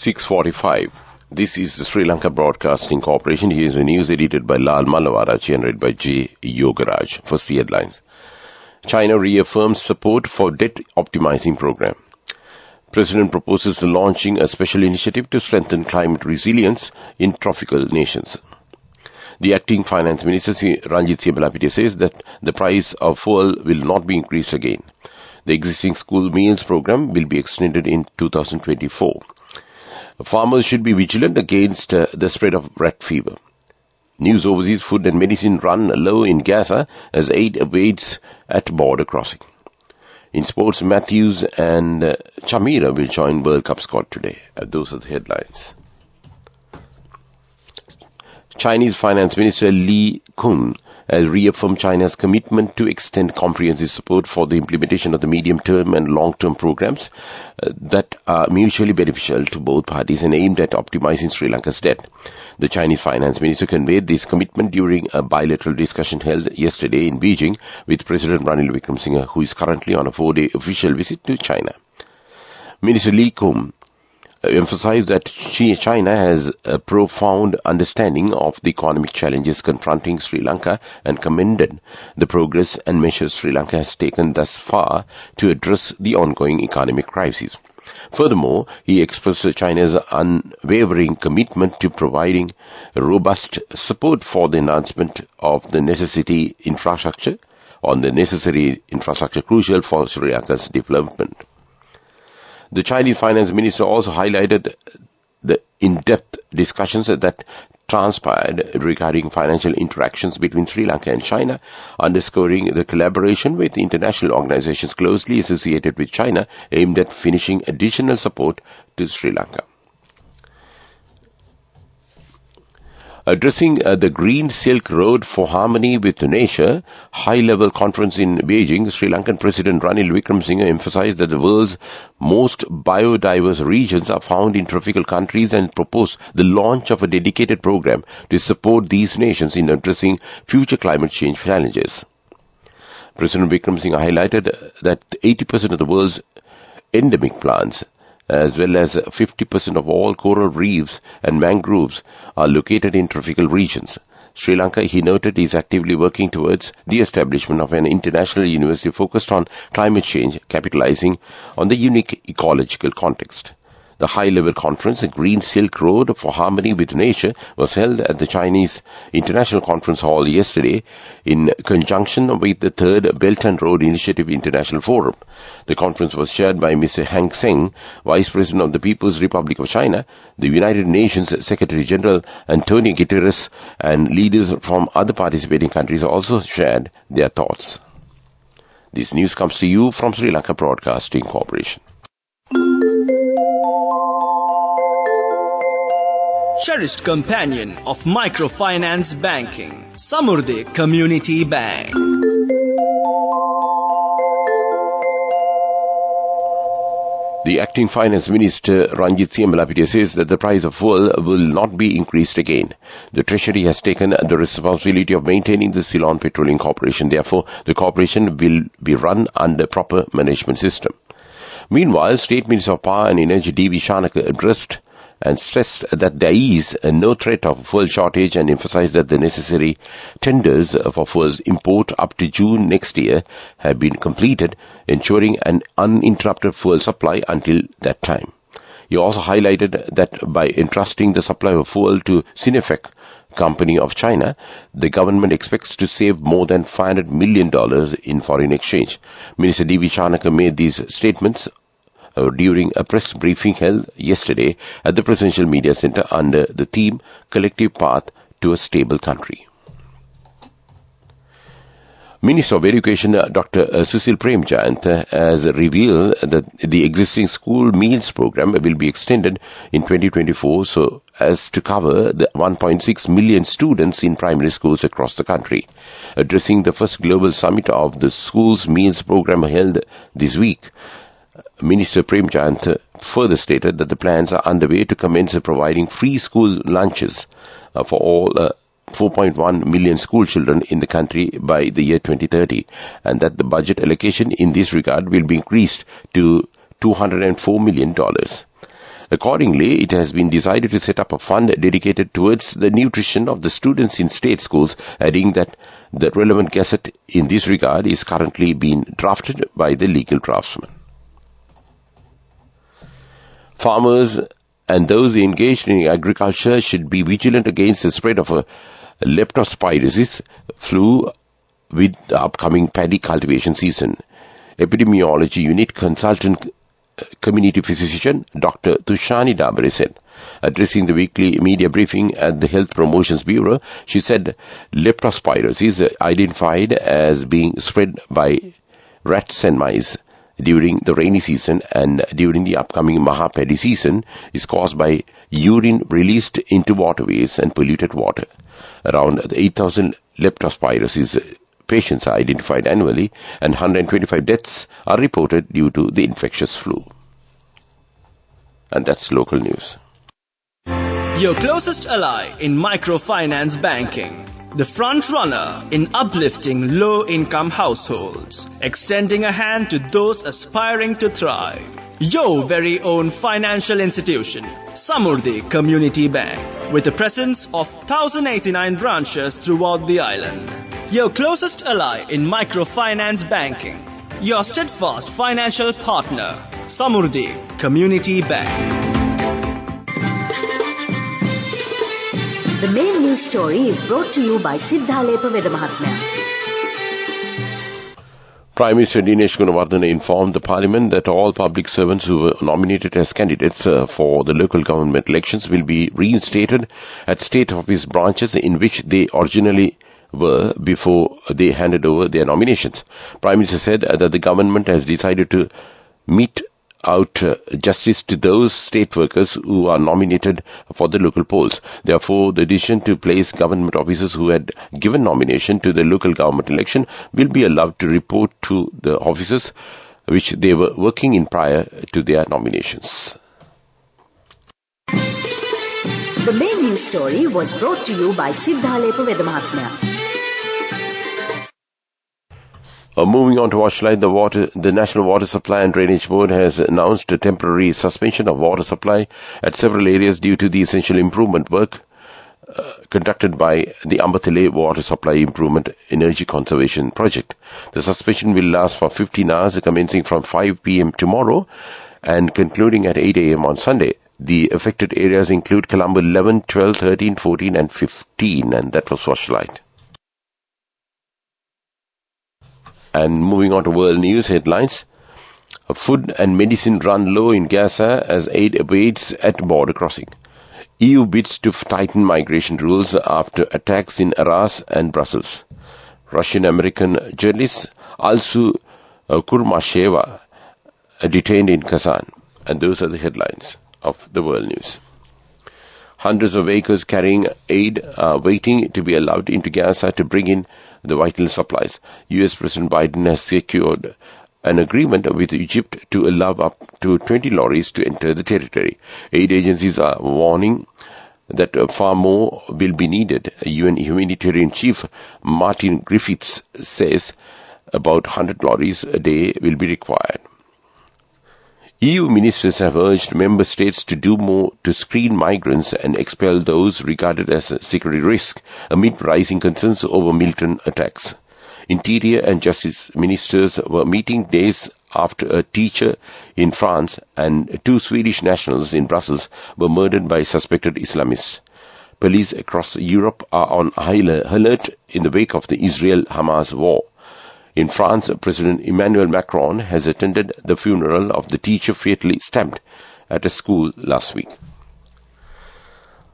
6:45. This is the Sri Lanka Broadcasting Corporation. Here is the news edited by Lal Malavarachi and read by J. Yogaraj. First, the headlines. China reaffirms support for debt optimizing program. President proposes launching a special initiative to strengthen climate resilience in tropical nations. The acting finance minister, Ranjit Siyambalapitiya, says that the price of fuel will not be increased again. The existing school meals program will be extended in 2024. Farmers should be vigilant against the spread of rat fever. News overseas: food and medicine run low in Gaza as aid awaits at border crossing. In sports, Matthews and Chamira will join World Cup squad today. Those are the headlines. Chinese Finance Minister Li Kun has reaffirmed China's commitment to extend comprehensive support for the implementation of the medium-term and long-term programs that are mutually beneficial to both parties and aimed at optimizing Sri Lanka's debt. The Chinese Finance Minister conveyed this commitment during a bilateral discussion held yesterday in Beijing with President Ranil Wickremesinghe, who is currently on a 4-day official visit to China. Minister Li Kun emphasized that China has a profound understanding of the economic challenges confronting Sri Lanka and commended the progress and measures Sri Lanka has taken thus far to address the ongoing economic crisis. Furthermore, he expressed China's unwavering commitment to providing robust support for the enhancement of the necessary infrastructure crucial for Sri Lanka's development. The Chinese Finance Minister also highlighted the in-depth discussions that transpired regarding financial interactions between Sri Lanka and China, underscoring the collaboration with international organizations closely associated with China aimed at finishing additional support to Sri Lanka. Addressing the Green Silk Road for Harmony with Nature high-level conference in Beijing, Sri Lankan President Ranil Wickremesinghe emphasized that the world's most biodiverse regions are found in tropical countries and proposed the launch of a dedicated program to support these nations in addressing future climate change challenges. President Wickremesinghe highlighted that 80% of the world's endemic plants, as well as 50% of all coral reefs and mangroves, are located in tropical regions. Sri Lanka, he noted, is actively working towards the establishment of an international university focused on climate change, capitalizing on the unique ecological context. The high-level conference, Green Silk Road for Harmony with Nature, was held at the Chinese International Conference Hall yesterday in conjunction with the third Belt and Road Initiative International Forum. The conference was chaired by Mr. Hang Seng, Vice President of the People's Republic of China, the United Nations Secretary General Antonio Guterres, and leaders from other participating countries also shared their thoughts. This news comes to you from Sri Lanka Broadcasting Corporation. Cherished companion of microfinance banking, Samurdhi Community Bank. The acting finance minister, Ranjit Siyambalapitiya, says that the price of fuel will not be increased again. The Treasury has taken the responsibility of maintaining the Ceylon Petroleum Corporation. Therefore, the corporation will be run under proper management system. Meanwhile, State Minister of Power and Energy D.V. Shanaka addressed and stressed that there is no threat of fuel shortage and emphasized that the necessary tenders for fuel import up to June next year have been completed, ensuring an uninterrupted fuel supply until that time. He also highlighted that by entrusting the supply of fuel to Sinefec Company of China, the government expects to save more than $500 million in foreign exchange. Minister D.V. Shanaka made these statements during a press briefing held yesterday at the Presidential Media Center under the theme Collective Path to a Stable Country. Minister of Education Dr. Susil Premchand has revealed that the existing school meals program will be extended in 2024 so as to cover the 1.6 million students in primary schools across the country. Addressing the first global summit of the schools meals program held this week, Minister Premchand further stated that the plans are underway to commence providing free school lunches for all 4.1 million school children in the country by the year 2030, and that the budget allocation in this regard will be increased to $204 million. Accordingly, it has been decided to set up a fund dedicated towards the nutrition of the students in state schools, adding that the relevant gazette in this regard is currently being drafted by the legal draftsman. Farmers and those engaged in agriculture should be vigilant against the spread of a leptospirosis flu with the upcoming paddy cultivation season. Epidemiology Unit Consultant Community Physician Dr. Tushani Dabare said. Addressing the weekly media briefing at the Health Promotions Bureau, she said leptospirosis identified as being spread by rats and mice during the rainy season and during the upcoming Maha Paddy season is caused by urine released into waterways and polluted water. Around 8,000 leptospirosis patients are identified annually and 125 deaths are reported due to the infectious flu. And that's local news. Your closest ally in microfinance banking. The front runner in uplifting low-income households, extending a hand to those aspiring to thrive. Your very own financial institution, Samurdhi Community Bank, with a presence of 1,089 branches throughout the island. Your closest ally in microfinance banking. Your steadfast financial partner, Samurdhi Community Bank. The main news story is brought to you by Sinhala Mahatmya. Prime Minister Dinesh Gunawardena informed the Parliament that all public servants who were nominated as candidates for the local government elections will be reinstated at state office branches in which they originally were before they handed over their nominations. Prime Minister said that the government has decided to mete out justice to those state workers who are nominated for the local polls. Therefore, the decision to place government officers who had given nomination to the local government election will be allowed to report to the offices which they were working in prior to their nominations. The main news story was brought to you by Sinhala Mahatmya. Moving on to Watchlight, the National Water Supply and Drainage Board has announced a temporary suspension of water supply at several areas due to the essential improvement work conducted by the Ambatale Water Supply Improvement Energy Conservation Project. The suspension will last for 15 hours, commencing from 5 p.m. tomorrow and concluding at 8 a.m. on Sunday. The affected areas include Colombo 11, 12, 13, 14 and 15, and that was Watchlight. And moving on to world news headlines. Food and medicine run low in Gaza as aid awaits at border crossing. EU bids to tighten migration rules after attacks in Arras and Brussels. Russian-American journalist Alsu Kurmasheva detained in Kazan. And those are the headlines of the world news. Hundreds of vehicles carrying aid are waiting to be allowed into Gaza to bring in the vital supplies. US President Biden has secured an agreement with Egypt to allow up to 20 lorries to enter the territory. Aid agencies are warning that far more will be needed. UN humanitarian chief Martin Griffiths says about 100 lorries a day will be required. EU ministers have urged member states to do more to screen migrants and expel those regarded as a security risk amid rising concerns over militant attacks. Interior and Justice ministers were meeting days after a teacher in France and 2 Swedish nationals in Brussels were murdered by suspected Islamists. Police across Europe are on high alert in the wake of the Israel-Hamas war. In France, President Emmanuel Macron has attended the funeral of the teacher fatally stabbed at a school last week.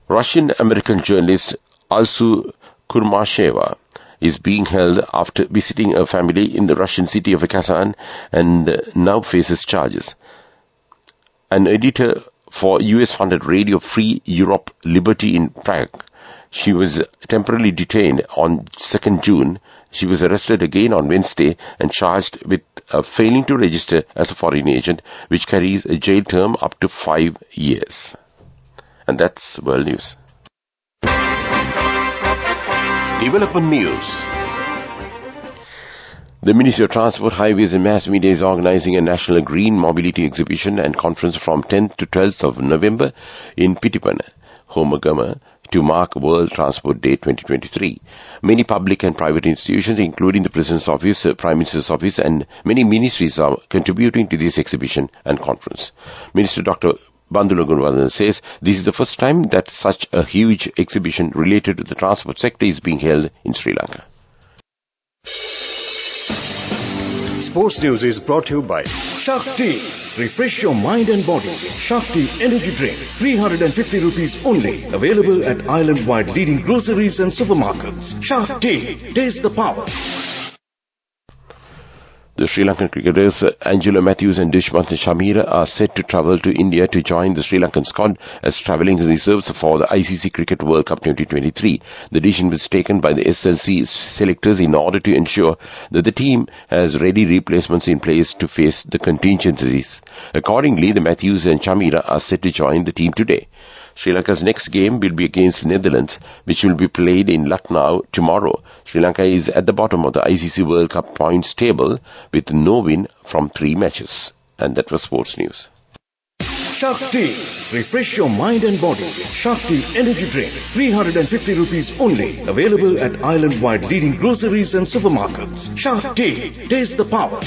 Russian-American journalist Alsu Kurmasheva is being held after visiting a family in the Russian city of Kazan and now faces charges. An editor for US-funded Radio Free Europe Liberty in Prague, she was temporarily detained on 2nd June. She was arrested again on Wednesday and charged with failing to register as a foreign agent, which carries a jail term up to 5 years. And that's world news. Development news. The Ministry of Transport, Highways and Mass Media is organizing a National Green Mobility Exhibition and Conference from 10th to 12th of November in Pitipana, Homagama, to mark World Transport Day 2023. Many public and private institutions, including the President's Office, Prime Minister's Office and many ministries are contributing to this exhibition and conference. Minister Dr. Bandula Gunawardena says this is the first time that such a huge exhibition related to the transport sector is being held in Sri Lanka. Sports News is brought to you by Shakti. Refresh your mind and body. Shakti Energy Drink. 350 rupees only. Available at island-wide leading groceries and supermarkets. Shakti. Taste the power. The Sri Lankan cricketers Angelo Matthews and Dushmantha Shamira are set to travel to India to join the Sri Lankan squad as travelling reserves for the ICC Cricket World Cup 2023. The decision was taken by the SLBC selectors in order to ensure that the team has ready replacements in place to face the contingencies. Accordingly, the Matthews and Shamira are set to join the team today. Sri Lanka's next game will be against Netherlands, which will be played in Lucknow tomorrow. Sri Lanka is at the bottom of the ICC World Cup points table with no win from 3 matches. And that was Sports News. Shakti. Refresh your mind and body. Shakti Energy Drink. 350 rupees only. Available at island-wide leading groceries and supermarkets. Shakti. Taste the power.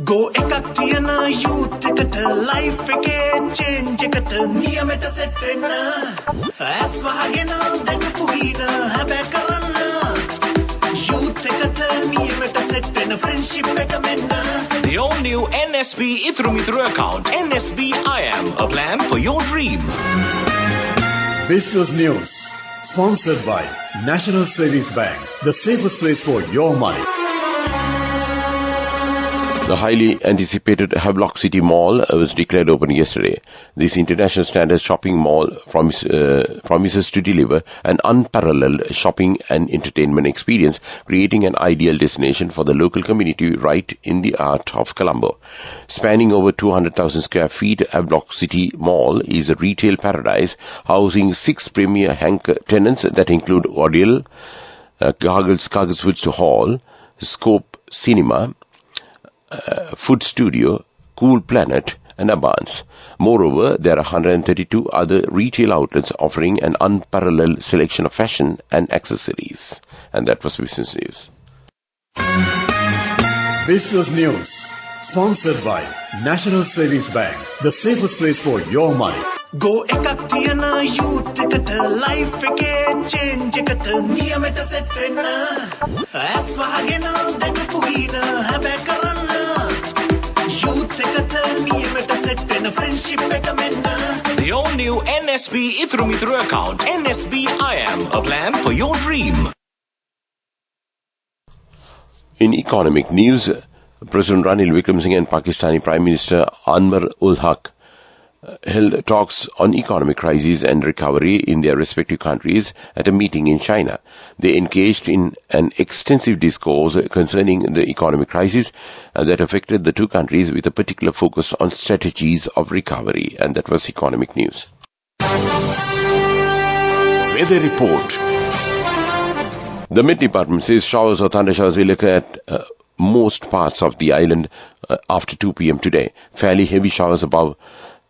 Go ekak tiyana youth eකට life එකේ change එකට නියමෙට set වෙන්න ඇස් වහගෙන දැකපු හීන හැබැයි කරන්න youth එකට නියමෙට set වෙන්න friendship එක මෙන්න. The all new NSB Ithru Mithru account, NSB IM, a plan for your dream. Business News, sponsored by National Savings Bank, the safest place for your money. The highly anticipated Havelock City Mall was declared open yesterday. This international standard shopping mall promises to deliver an unparalleled shopping and entertainment experience, creating an ideal destination for the local community right in the heart of Colombo. Spanning over 200,000 square feet, Havelock City Mall is a retail paradise housing 6 premier anchor tenants that include Audial, Kaggles Woods Hall, Scope Cinema, Food Studio, Cool Planet and Abans. Moreover, there are 132 other retail outlets offering an unparalleled selection of fashion and accessories. And that was Business News. Business News, sponsored by National Savings Bank, the safest place for your money. Go ekak tiyana youth එකට life එකේ change එකට නියමෙට set වෙන්න ඇස් වහගෙන දැකපු හීන හැබැයි කරන්න youth එකට නියමෙට set වෙන්න friendship එක මෙන්න. The all new NSB Ithru Mithru account, NSB IM, a plan for your dream. In economic news, President Ranil Wickremesinghe and Pakistani Prime Minister Anwar ul Haq held talks on economic crisis and recovery in their respective countries at a meeting in China. They engaged in an extensive discourse concerning the economic crisis that affected the two countries with a particular focus on strategies of recovery. And that was economic news. Weather report. The Met Department says showers or thunder showers will occur at most parts of the island after 2 p.m. today. Fairly heavy showers above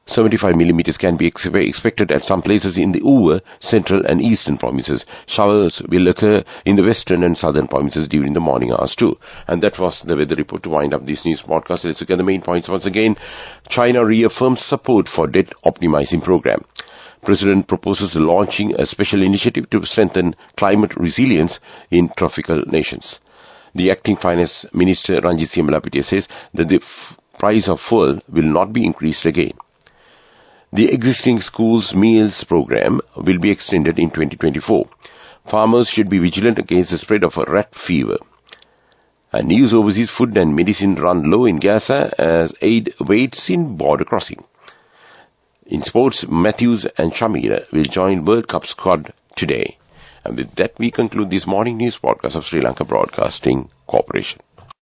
75 millimeters can be expected at some places in the Uva, central and eastern provinces. Showers will occur in the western and southern provinces during the morning hours too. And that was the weather report to wind up this news podcast. Let's look at the main points once again. China reaffirms support for debt optimizing program. President proposes launching a special initiative to strengthen climate resilience in tropical nations. The acting finance minister Ranjit Siamalapitiya says that the price of fuel will not be increased again. The existing schools meals program will be extended in 2024. Farmers should be vigilant against the spread of rat fever. And news overseas, food and medicine run low in Gaza as aid waits in border crossing. In sports, Matthews and Shamira will join World Cup squad today. And with that, we conclude this morning news podcast of Sri Lanka Broadcasting Corporation.